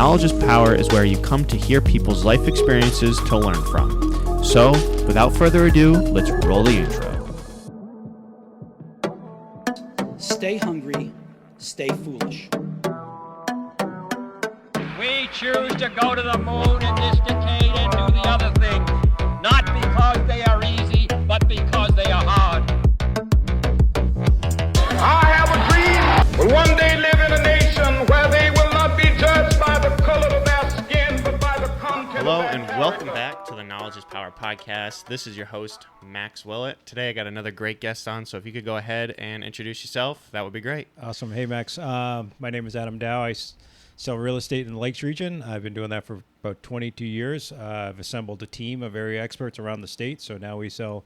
Knowledge is Power is where you come to hear people's life experiences to learn from. So, without further ado, let's roll the intro. Stay hungry, stay foolish. We choose to go to the moon in this decade and do the other things, not because they are easy, but because they are hard. I have a dream. Will one day live in a nation where they will not be judged by the color of their skin, but by the content Hello of their and character. welcome back to the Knowledge is Power podcast. This is your host, Max Willett. Today I got another great guest on, so if you could go ahead and introduce yourself, that would be great. Awesome. Hey, Max. My name is Adam Dow. I sell real estate in the Lakes region. I've been doing that for about 22 years. I've assembled a team of area experts around the state, so now we sell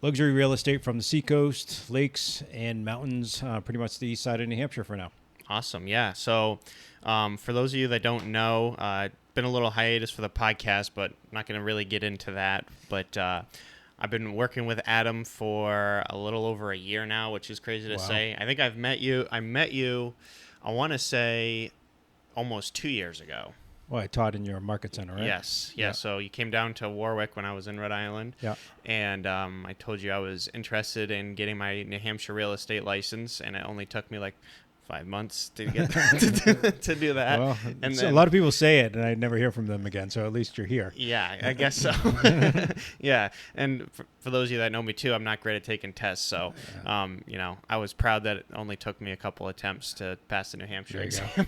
luxury real estate from the seacoast, lakes, and mountains, pretty much the east side of New Hampshire for now. Awesome, yeah. So for those of you that don't know, been a little hiatus for the podcast, but I'm not going to really get into that. But I've been working with Adam for a little over a year now, which is crazy to say. I think I met you, I want to say, almost 2 years ago. Well, I taught in your market center, right? Yes. Yeah. So you came down to Warwick when I was in Rhode Island. Yeah. And I told you I was interested in getting my New Hampshire real estate license, and it only took me like 5 months to get to do that. Well, and then, a lot of people say it, and I never hear from them again. So at least you're here. Yeah, I guess so. Yeah, and for those of you that know me too, I'm not great at taking tests. So, I was proud that it only took me a couple attempts to pass the New Hampshire exam.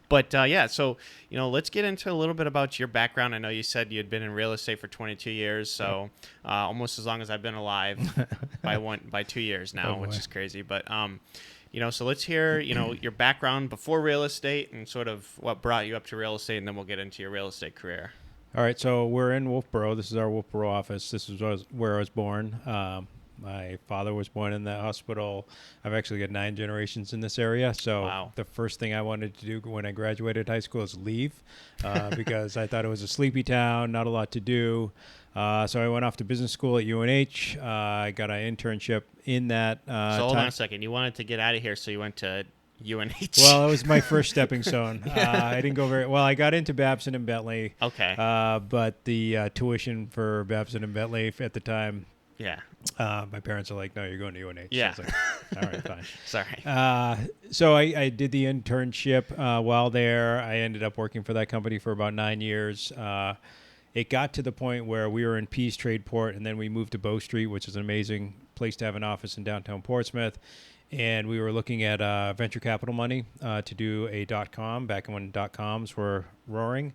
But yeah, so let's get into a little bit about your background. I know you said you had been in real estate for 22 years, so almost as long as I've been alive by 2 years now, which is crazy. But so let's hear, your background before real estate and sort of what brought you up to real estate, and then we'll get into your real estate career. All right, so we're in Wolfboro. This is our Wolfboro office. This is where I was born. My father was born in that hospital. I've actually got 9 generations in this area. So The first thing I wanted to do when I graduated high school is leave because I thought it was a sleepy town, not a lot to do. So I went off to business school at UNH. I got an internship in that So hold on a second. You wanted to get out of here, so you went to UNH. Well, it was my first stepping stone. I didn't go very well. I got into Babson and Bentley. Okay. But the tuition for Babson and Bentley at the time, my parents are like, no, you're going to UNH. Yeah. So I was like, all right, fine. Sorry. So I did the internship while there. I ended up working for that company for about 9 years. It got to the point where we were in Pease Tradeport, and then we moved to Bow Street, which is an amazing place to have an office in downtown Portsmouth. And we were looking at venture capital money to do a .com back when .coms were roaring.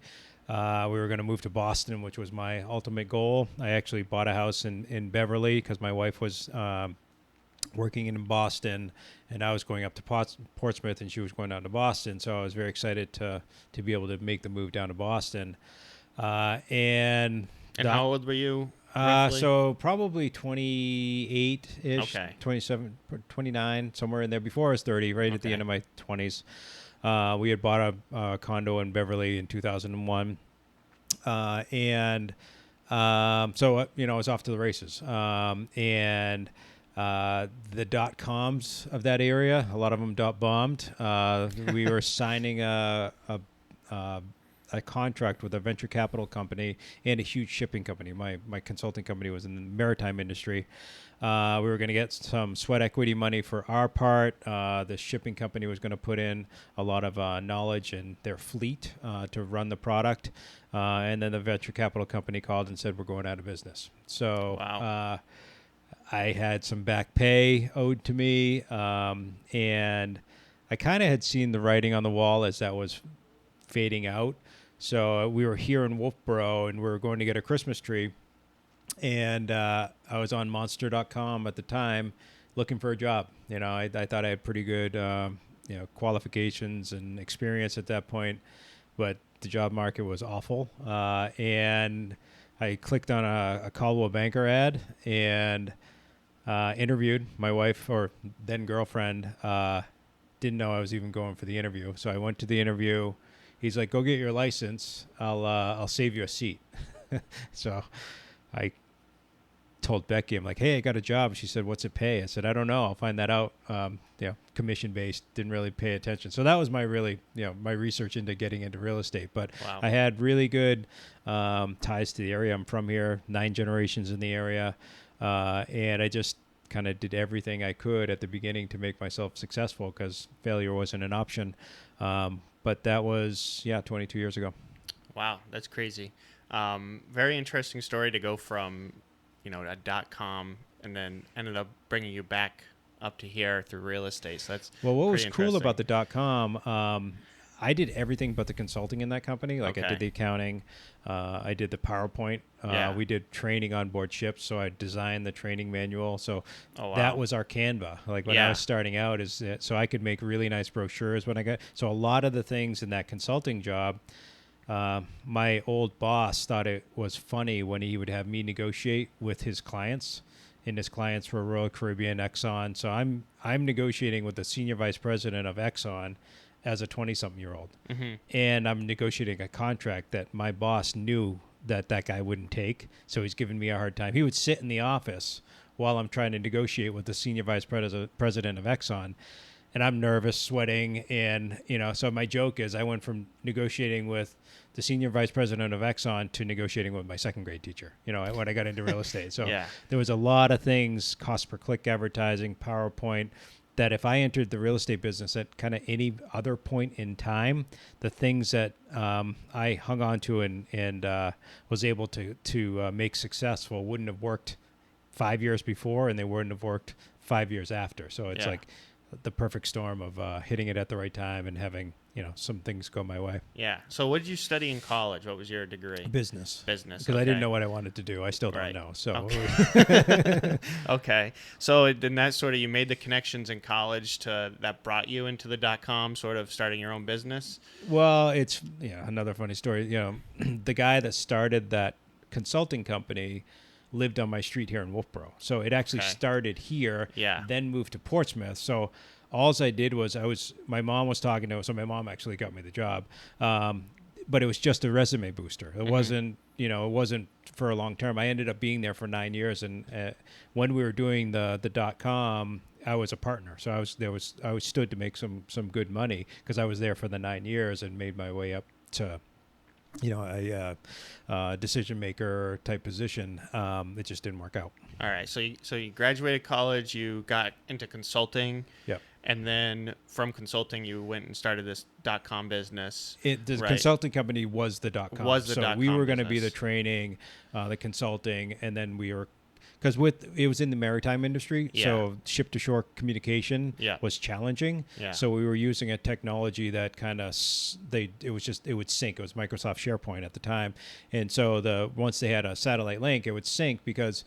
We were going to move to Boston, which was my ultimate goal. I actually bought a house in Beverly because my wife was working in Boston, and I was going up to Portsmouth, and she was going down to Boston. So I was very excited to be able to make the move down to Boston. And how old were you? So probably 28-ish, 27, 29, somewhere in there. Before I was 30, right at the end of my 20s. We had bought a condo in Beverly in 2001. So I was off to the races. And the .coms of that area, a lot of them bombed. We were signing a contract with a venture capital company and a huge shipping company. My consulting company was in the maritime industry. We were going to get some sweat equity money for our part. The shipping company was going to put in a lot of knowledge in their fleet to run the product. And then the venture capital company called and said, we're going out of business. So I had some back pay owed to me. And I kind of had seen the writing on the wall as that was fading out. So we were here in Wolfboro, and we were going to get a Christmas tree. And I was on Monster.com at the time looking for a job. I thought I had pretty good qualifications and experience at that point, but the job market was awful. And I clicked on a Caldwell Banker ad and interviewed. My wife, or then girlfriend, didn't know I was even going for the interview. So I went to the interview. He's like, go get your license. I'll save you a seat. So I told Becky, I'm like, hey, I got a job. She said, what's it pay? I said, I don't know. I'll find that out. Commission based, didn't really pay attention. So that was my my research into getting into real estate. But Wow. I had really good ties to the area. I'm from here, 9 generations in the area. And I just kind of did everything I could at the beginning to make myself successful because failure wasn't an option. But that was, 22 years ago. Wow, that's crazy. Very interesting story to go from, a .com and then ended up bringing you back up to here through real estate. So that's Well, what was pretty cool interesting. about the .com, I did everything but the consulting in that company. Like I Okay. did the accounting, I did the PowerPoint. Yeah. We did training on board ships, so I designed the training manual. So Oh, wow. that was our Canva. Like when I Yeah. was starting out, so I could make really nice brochures when I got. So a lot of the things in that consulting job, my old boss thought it was funny when he would have me negotiate with his clients. And his clients were Royal Caribbean, Exxon. So I'm negotiating with the senior vice president of Exxon as a 20-something-year-old. Mm-hmm. And I'm negotiating a contract that my boss knew that guy wouldn't take. So he's giving me a hard time. He would sit in the office while I'm trying to negotiate with the senior vice president of Exxon. And I'm nervous, sweating. And, so my joke is I went from negotiating with the senior vice president of Exxon to negotiating with my second grade teacher, when I got into real estate. So Yeah. there was a lot of things, cost per click advertising, PowerPoint, that if I entered the real estate business at kind of any other point in time, the things that I hung on to and was able to make successful wouldn't have worked 5 years before, and they wouldn't have worked 5 years after. So it's Yeah. like the perfect storm of hitting it at the right time and having some things go my way. Yeah. So what did you study in college? What was your degree? Business. Business. Because I didn't okay. know what I wanted to do. I still don't Right. know. So Okay. So then that sort of, you made the connections in college that brought you into the .com, sort of starting your own business? Well, it's another funny story. The guy that started that consulting company lived on my street here in Wolfboro. So it actually Okay. started here, Yeah. then moved to Portsmouth. So all I did was my mom was talking to him. So my mom actually got me the job. But it was just a resume booster. It wasn't, it wasn't for a long term. I ended up being there for 9 years. And when we were doing the .com, I was a partner. So I was stood to make some good money because I was there for the 9 years and made my way up to, a decision maker type position. It just didn't work out. All right. So you graduated college, you got into consulting. Yep. And then from consulting, you went and started this .com business. The Right. consulting company was the .com. Was the so .com we were going to be the business. training, the consulting, and then we were, because it was in the maritime industry, Yeah. so ship to shore communication Yeah. was challenging. Yeah. So we were using a technology that kind of it would sync. It was Microsoft SharePoint at the time, and so once they had a satellite link, it would sync because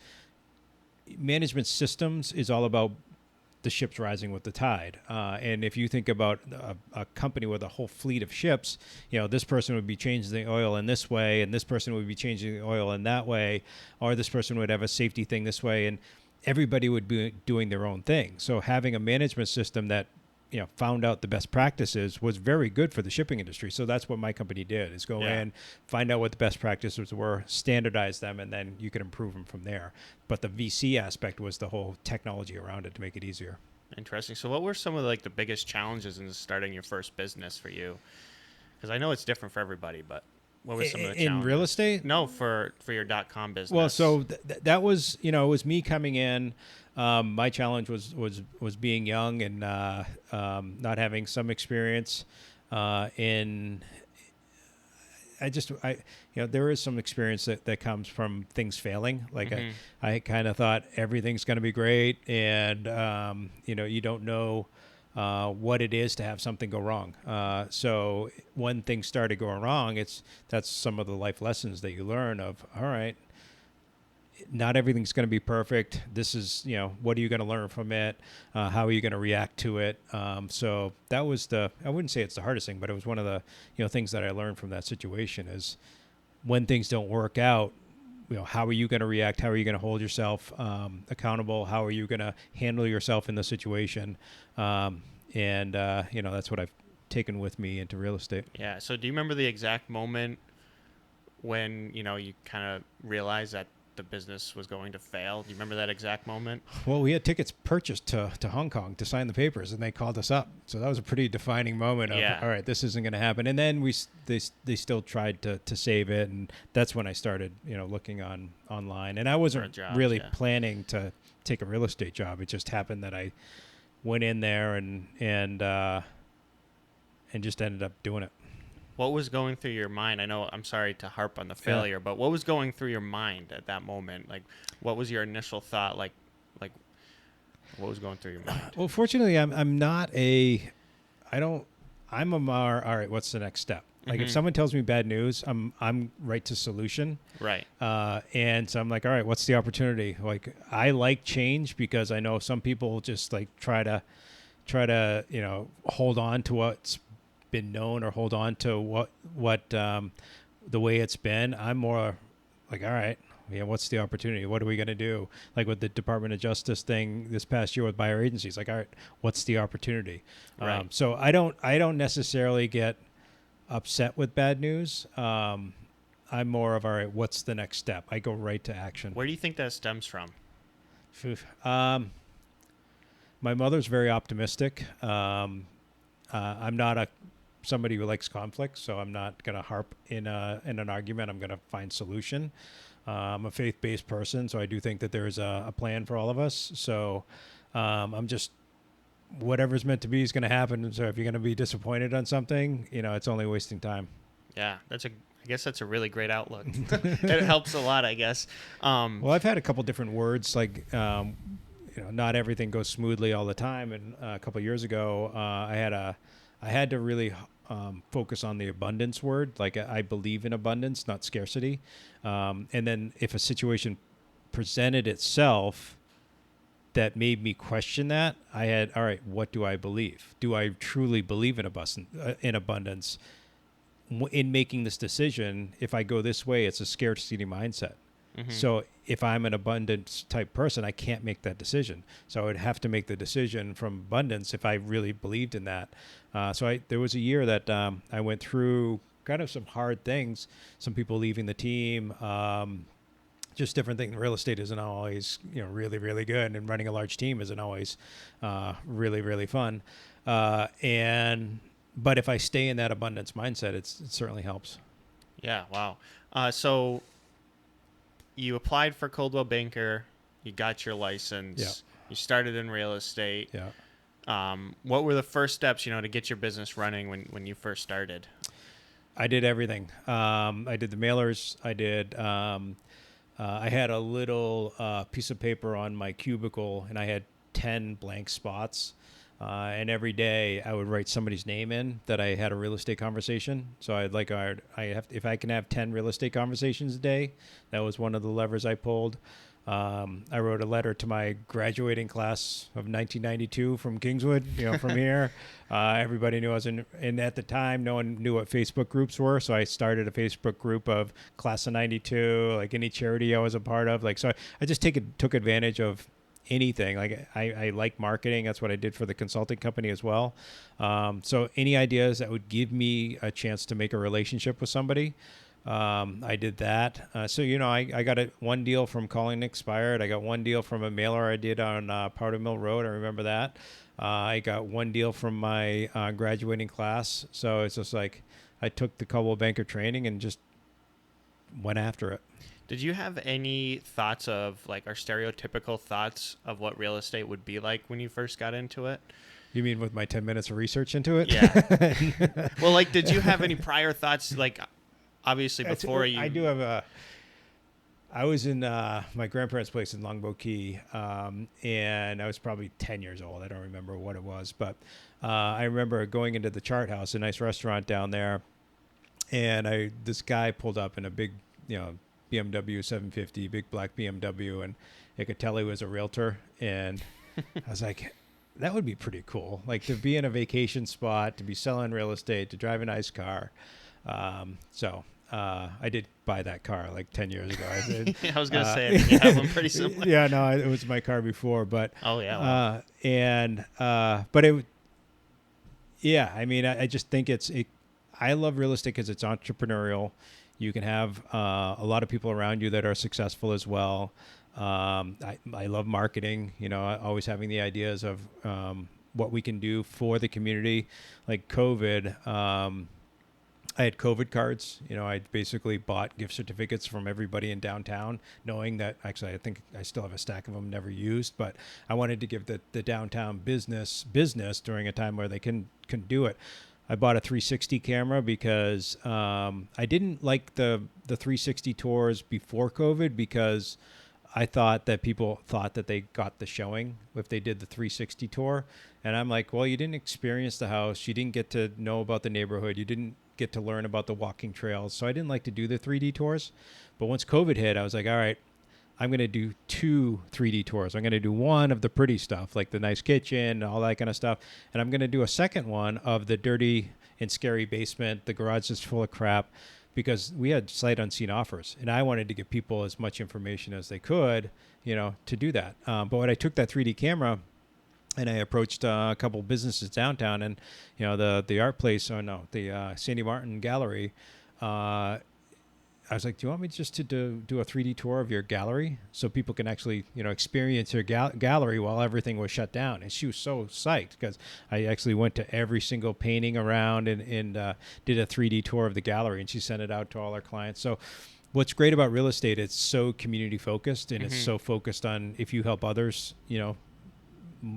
management systems is all about the ships rising with the tide. And if you think about a company with a whole fleet of ships, this person would be changing the oil in this way, and this person would be changing the oil in that way, or this person would have a safety thing this way, and everybody would be doing their own thing. So having a management system that found out the best practices was very good for the shipping industry. So that's what my company did, is go Yeah. in, find out what the best practices were, standardize them, and then you could improve them from there. But the VC aspect was the whole technology around it to make it easier. Interesting. So what were some of the biggest challenges in starting your first business for you? Because I know it's different for everybody, but what were some of the In challenges? real estate? No, for your .com business. Well, so that was, it was me coming in. My challenge was being young and not having some experience there is some experience that comes from things failing. Like I kind of thought everything's going to be great, and you don't know what it is to have something go wrong. So when things started going wrong, that's some of the life lessons that you learn of. All right, not everything's going to be perfect. This is, what are you going to learn from it? How are you going to react to it? So that was I wouldn't say it's the hardest thing, but it was one of the, things that I learned from that situation is when things don't work out, how are you going to react? How are you going to hold yourself accountable? How are you going to handle yourself in the situation? That's what I've taken with me into real estate. Yeah. So do you remember the exact moment when, you kind of realized that the business was going to fail? Do you remember that exact moment? Well, we had tickets purchased to Hong Kong to sign the papers, and they called us up. So that was a pretty defining moment of, all right, this isn't going to happen. And then they still tried to save it, and that's when I started, looking online. And I wasn't really planning to take a real estate job. It just happened that I went in there and just ended up doing it. What was going through your mind? I know, I'm sorry to harp on the failure, but what was going through your mind at that moment? Like, what was your initial thought? Like, what was going through your mind? Well, fortunately, I'm not I'm a more, all right, what's the next step? Like, if someone tells me bad news, I'm right to solution. Right. And so I'm like, all right, what's the opportunity? Like, I like change because I know some people just like try to hold on to what's been known or hold on to what the way it's been. I'm more like, all right, what's the opportunity? What are we going to do? Like with the Department of Justice thing this past year with buyer agencies, like, all right, what's the opportunity? Right. So I don't necessarily get upset with bad news. I'm more of, all right, what's the next step? I go right to action. Where do you think that stems from? My mother's very optimistic. I'm not somebody who likes conflict, so I'm not going to harp in an argument. I'm going to find solution. I'm a faith-based person, so I do think that there's a plan for all of us. So I'm just, whatever's meant to be is going to happen. So if you're going to be disappointed on something, it's only wasting time. Yeah, I guess that's a really great outlook. It helps a lot, I guess. Well, I've had a couple different words, like, not everything goes smoothly all the time. And a couple of years ago, I had to really focus on the abundance word. Like, I believe in abundance, not scarcity. And then if a situation presented itself that made me question that, I had, all right, what do I believe? Do I truly believe in abundance? In making this decision, if I go this way, it's a scarcity mindset. Mm-hmm. So if I'm an abundance type person, I can't make that decision. So I would have to make the decision from abundance if I really believed in that. So there was a year that I went through kind of some hard things, some people leaving the team, just different things. Real estate isn't always, really, really good, and running a large team isn't always really, really fun. But if I stay in that abundance mindset, it certainly helps. Yeah, wow. So you applied for Coldwell Banker, you got your license, you started in real estate. Yeah. What were the first steps, to get your business running when you first started? I did everything. I did the mailers. I had a little piece of paper on my cubicle, and I had 10 blank spots. And every day I would write somebody's name in that I had a real estate conversation. So if I can have 10 real estate conversations a day, that was one of the levers I pulled. I wrote a letter to my graduating class of 1992 from Kingswood, from here. Everybody knew I was in, and at the time, no one knew what Facebook groups were. So I started a Facebook group of class of 92, like any charity I was a part of. Like, so I just took advantage of anything. Like I like marketing. That's what I did for the consulting company as well. So any ideas that would give me a chance to make a relationship with somebody, I did that. So, I got one deal from Calling Expired. I got one deal from a mailer I did on Powder Mill Road. I remember that. I got one deal from my graduating class. So it's just like I took the Coldwell Banker training and just went after it. Did you have any thoughts of, like, or stereotypical thoughts of what real estate would be like when you first got into it? You mean with my 10 minutes of research into it? Yeah. Well, like, did you have any prior thoughts, like, obviously before you... I do have I was in my grandparents' place in Longboat Key, and I was probably 10 years old. I don't remember what it was, but I remember going into the Chart House, a nice restaurant down there, and this guy pulled up in a big, BMW 750, big black BMW, and I could tell he was a realtor, and I was like, that would be pretty cool, like to be in a vacation spot, to be selling real estate, to drive a nice car. So I did buy that car like 10 years ago. I was going to say, you have one pretty similar. Yeah, no, it was my car before, but oh yeah, wow. but it, yeah, I mean, I just think I love real estate because it's entrepreneurial. You can have a lot of people around you that are successful as well. I love marketing, always having the ideas of what we can do for the community. Like COVID, I had COVID cards. I basically bought gift certificates from everybody in downtown, knowing that actually I think I still have a stack of them never used, but I wanted to give the downtown business during a time where they couldn't do it. I bought a 360 camera because I didn't like the 360 tours before COVID because I thought that people thought that they got the showing if they did the 360 tour. And I'm like, well, you didn't experience the house. You didn't get to know about the neighborhood. You didn't get to learn about the walking trails. So I didn't like to do the 3D tours. But once COVID hit, I was like, all right, I'm going to do 2 3D tours. I'm going to do one of the pretty stuff, like the nice kitchen, all that kind of stuff. And I'm going to do a second one of the dirty and scary basement. The garage is full of crap, because we had sight unseen offers. And I wanted to give people as much information as they could, to do that. But when I took that 3D camera and I approached a couple businesses downtown, and, the art place, the Sandy Martin Gallery, I was like, do you want me just to do a 3D tour of your gallery so people can actually, experience your gallery while everything was shut down? And she was so psyched because I actually went to every single painting around and did a 3D tour of the gallery, and she sent it out to all our clients. So what's great about real estate, it's so community focused, and it's so focused on if you help others,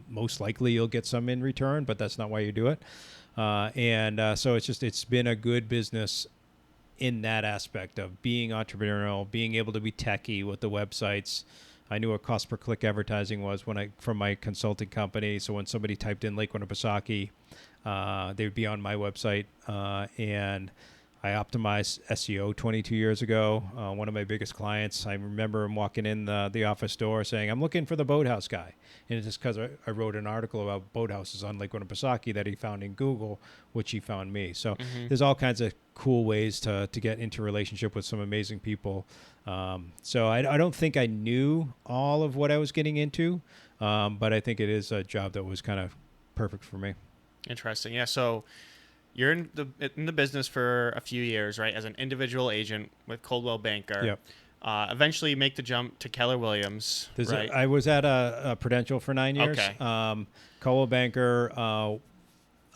most likely you'll get some in return, but that's not why you do it. So it's been a good business in that aspect of being entrepreneurial, being able to be techie with the websites. I knew what cost per click advertising was from my consulting company. So when somebody typed in Lake Winnipesaukee, they would be on my website. And I optimized SEO 22 years ago. One of my biggest clients, I remember him walking in the office door saying, "I'm looking for the boathouse guy." And it's just because I wrote an article about boathouses on Lake Winnipesaukee that he found in Google, which he found me. So there's all kinds of cool ways to get into relationship with some amazing people. So I don't think I knew all of what I was getting into, but I think it is a job that was kind of perfect for me. Interesting. Yeah. So you're in the business for a few years, right? As an individual agent with Coldwell Banker. Yep. Eventually you make the jump to Keller Williams. Right? I was at a Prudential for 9 years. Okay. Coldwell Banker,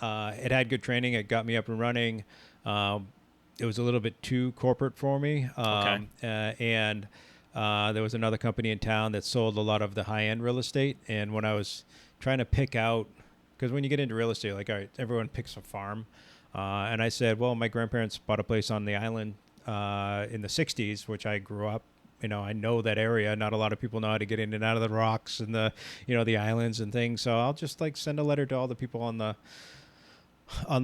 it had good training. It got me up and running. It was a little bit too corporate for me. And there was another company in town that sold a lot of the high-end real estate. And when I was trying to pick out, because when you get into real estate, like, all right, everyone picks a farm. And I said, well, my grandparents bought a place on the island in the 60s, which I grew up. I know that area. Not a lot of people know how to get in and out of the rocks and the islands and things. So I'll just send a letter to all the people on the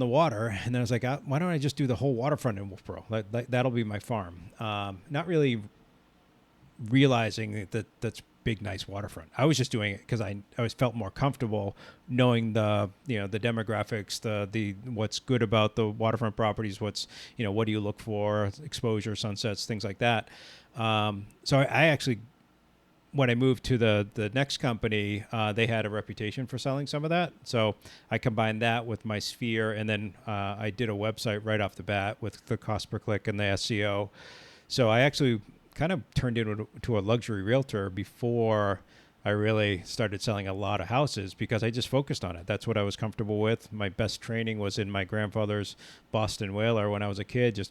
water. And then I was like, why don't I just do the whole waterfront in Wolfboro? That'll be my farm. Not really realizing that's big, nice waterfront. I was just doing it because I always felt more comfortable knowing the demographics, the what's good about the waterfront properties, what do you look for, exposure, sunsets, things like that. So I actually, when I moved to the next company, they had a reputation for selling some of that. So I combined that with my sphere, and then I did a website right off the bat with the cost per click and the SEO. So I actually kind of turned into a luxury realtor before I really started selling a lot of houses because I just focused on it. That's what I was comfortable with. My best training was in my grandfather's Boston Whaler when I was a kid, just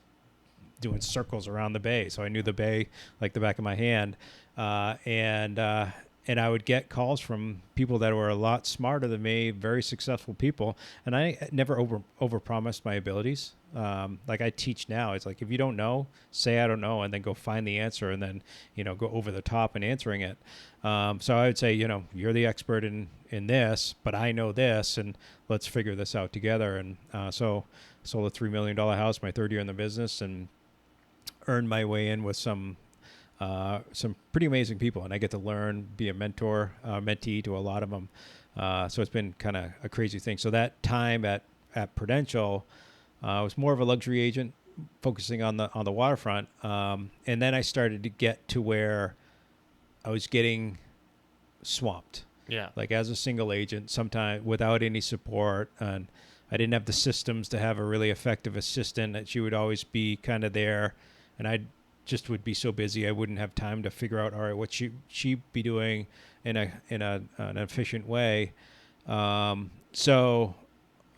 doing circles around the bay. So I knew the bay like the back of my hand. And I would get calls from people that were a lot smarter than me, very successful people. And I never overpromised my abilities. Like I teach now, it's like, if you don't know, say I don't know, and then go find the answer, and then, go over the top in answering it. So I would say, you're the expert in this, but I know this, and let's figure this out together. And so sold a $3 million house my third year in the business, and earned my way in with some pretty amazing people, and I get to learn, be a mentor, mentee to a lot of them. So it's been kind of a crazy thing. So that time at Prudential, I was more of a luxury agent, focusing on the waterfront, and then I started to get to where I was getting swamped. Yeah. Like as a single agent, sometimes without any support, and I didn't have the systems to have a really effective assistant, that she would always be kind of there, and I just would be so busy I wouldn't have time to figure out, all right, what she'd be doing in an efficient way. So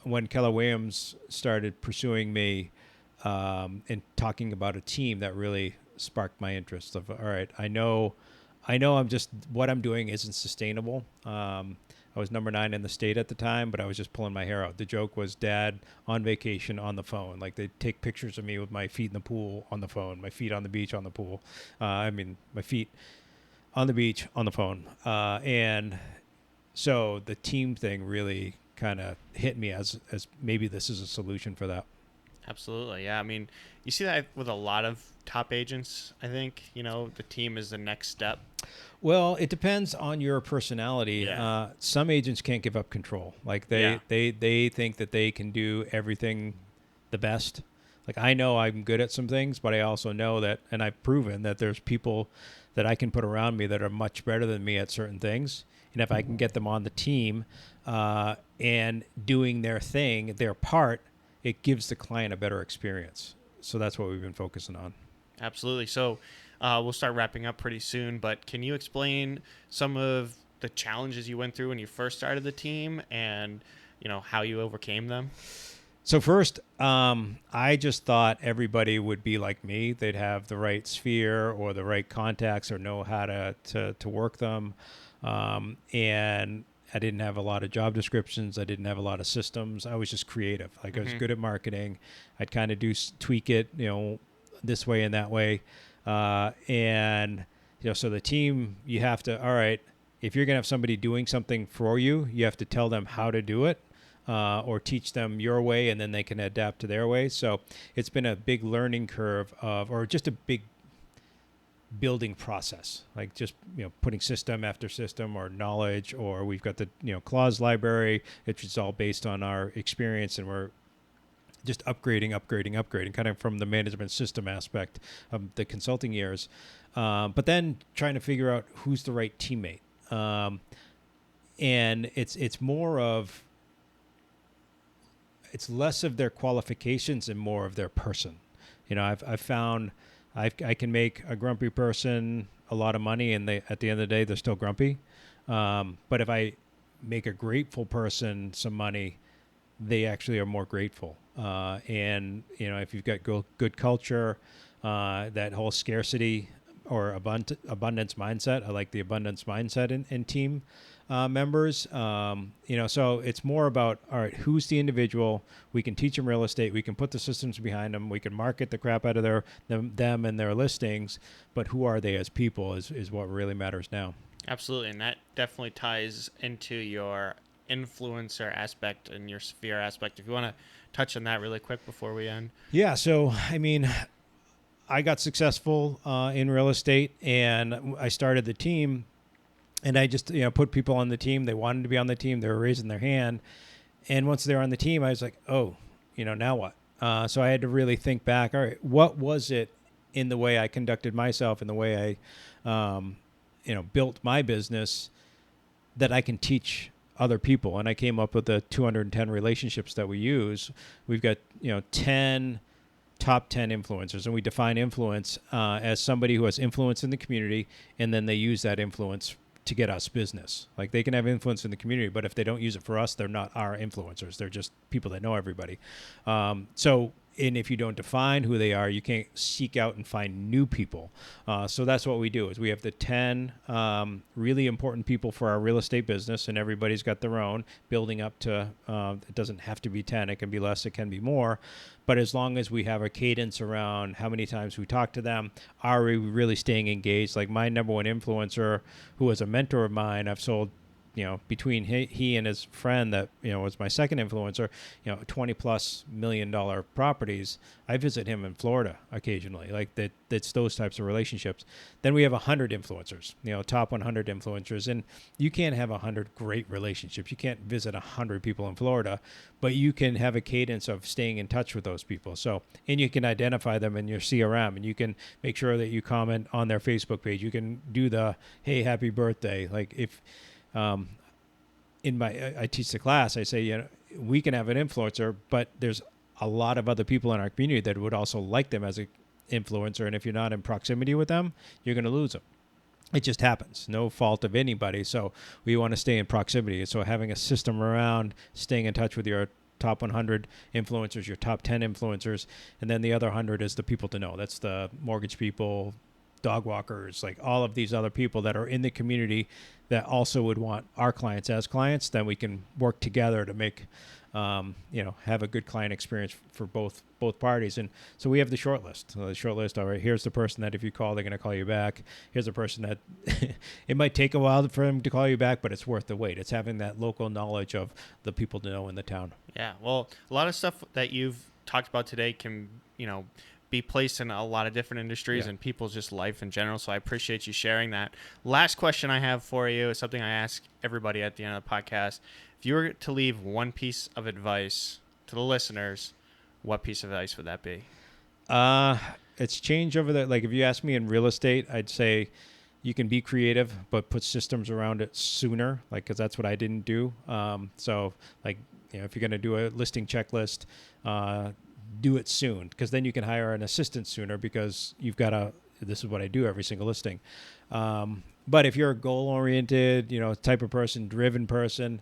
when Keller Williams started pursuing me and talking about a team, that really sparked my interest of, all right, I know I'm just, what I'm doing isn't sustainable. I was number 9 in the state at the time, but I was just pulling my hair out. The joke was Dad on vacation on the phone. Like, they'd take pictures of me with my feet in the pool on the phone, my feet on the beach on the pool. My feet on the beach on the phone. And so the team thing really kind of hit me as maybe this is a solution for that. Absolutely. Yeah. I mean, you see that with a lot of top agents, I think, the team is the next step. Well, it depends on your personality. Yeah. Some agents can't give up control. Like they think that they can do everything the best. Like, I know I'm good at some things, but I also know that, and I've proven that there's people that I can put around me that are much better than me at certain things. And if I can get them on the team and doing their thing, their part, it gives the client a better experience. So that's what we've been focusing on. Absolutely. So we'll start wrapping up pretty soon, but can you explain some of the challenges you went through when you first started the team and, how you overcame them? So first, I just thought everybody would be like me. They'd have the right sphere or the right contacts or know how to work them. And I didn't have a lot of job descriptions. I didn't have a lot of systems. I was just creative. Like, I was good at marketing. I'd kind of tweak it, this way and that way. And, so the team, you have to, all right, if you're going to have somebody doing something for you, you have to tell them how to do it, or teach them your way, and then they can adapt to their way. So it's been a big learning curve or just a big building process, like just putting system after system or knowledge, or we've got the clause library, which is all based on our experience, and we're just upgrading kind of from the management system aspect of the consulting years, but then trying to figure out who's the right teammate, and it's more of, it's less of their qualifications and more of their person. I've found I can make a grumpy person a lot of money, and at the end of the day, they're still grumpy. But if I make a grateful person some money, they actually are more grateful. And if you've got good culture, that whole scarcity or abundance mindset, I like the abundance mindset in team members. So it's more about, all right, who's the individual? We can teach them real estate. We can put the systems behind them. We can market the crap out of them and their listings. But who are they as people is what really matters now. Absolutely. And that definitely ties into your influencer aspect and your sphere aspect. If you want to touch on that really quick before we end. Yeah. So, I got successful in real estate, and I started the team. And I just, put people on the team. They wanted to be on the team. They were raising their hand. And once they were on the team, I was like, oh, now what? So I had to really think back. All right, what was it in the way I conducted myself and the way I, built my business that I can teach other people? And I came up with the 210 relationships that we use. We've got, 10 top 10 influencers, and we define influence as somebody who has influence in the community, and then they use that influence to get us business. Like, they can have influence in the community, but if they don't use it for us, they're not our influencers. They're just people that know everybody. And if you don't define who they are, you can't seek out and find new people. So that's what we do, is we have the 10 really important people for our real estate business, and everybody's got their own, building up to, it doesn't have to be 10. It can be less, it can be more. But as long as we have a cadence around how many times we talk to them, are we really staying engaged? Like, my number one influencer, who was a mentor of mine, I've sold, between he and his friend that, was my second influencer, $20+ million properties. I visit him in Florida occasionally. Like, that's those types of relationships. Then we have 100 influencers, top 100 influencers. And you can't have 100 great relationships. You can't visit 100 people in Florida, but you can have a cadence of staying in touch with those people. So, and you can identify them in your CRM, and you can make sure that you comment on their Facebook page. You can do the, hey, happy birthday. Like, if, I teach the class, I say, we can have an influencer, but there's a lot of other people in our community that would also like them as an influencer. And if you're not in proximity with them, you're going to lose them. It just happens. No fault of anybody. So we want to stay in proximity. So having a system around staying in touch with your top 100 influencers, your top 10 influencers, and then the other 100 is the people to know. That's the mortgage people, dog walkers, like all of these other people that are in the community that also would want our clients as clients. Then we can work together to make, have a good client experience for both parties. And so we have the short list. So the short list, all right, here's the person that if you call, they're going to call you back. Here's the person that it might take a while for them to call you back, but it's worth the wait. It's having that local knowledge of the people to know in the town. Yeah, well, a lot of stuff that you've talked about today can, be placed in a lot of different industries and people's just life in general. So I appreciate you sharing that. Last question I have for you is something I ask everybody at the end of the podcast. If you were to leave one piece of advice to the listeners, what piece of advice would that be? It's change over there. Like if you ask me in real estate, I'd say you can be creative, but put systems around it sooner. Like, cause that's what I didn't do. So like, if you're going to do a listing checklist, do it soon, because then you can hire an assistant sooner, because you've got this is what I do every single listing. But if you're a goal-oriented, type of person, driven person,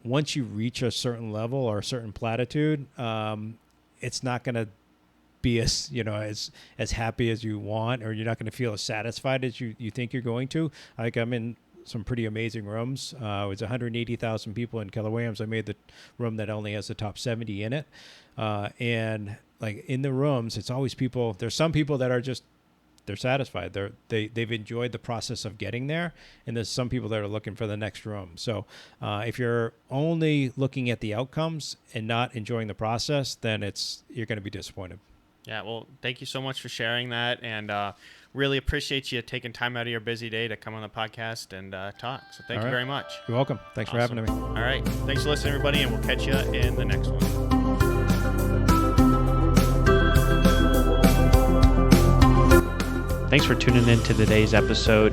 once you reach a certain level or a certain platitude, it's not going to be as happy as you want, or you're not going to feel as satisfied as you think you're going to. Like I'm in some pretty amazing rooms. It was 180,000 people in Keller Williams. I made the room that only has the top 70 in it. And like in the rooms, it's always people. There's some people that are just, they're satisfied. They've enjoyed the process of getting there. And there's some people that are looking for the next room. So if you're only looking at the outcomes and not enjoying the process, then you're going to be disappointed. Yeah, well, thank you so much for sharing that, and really appreciate you taking time out of your busy day to come on the podcast and talk. So thank you very much. You're welcome. Thanks for having me. All right. Thanks for listening, everybody, and we'll catch you in the next one. Thanks for tuning in to today's episode.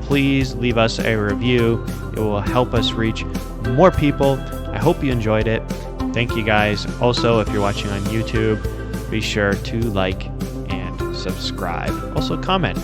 Please leave us a review. It will help us reach more people. I hope you enjoyed it. Thank you, guys. Also, if you're watching on YouTube, be sure to like and subscribe. Also, comment.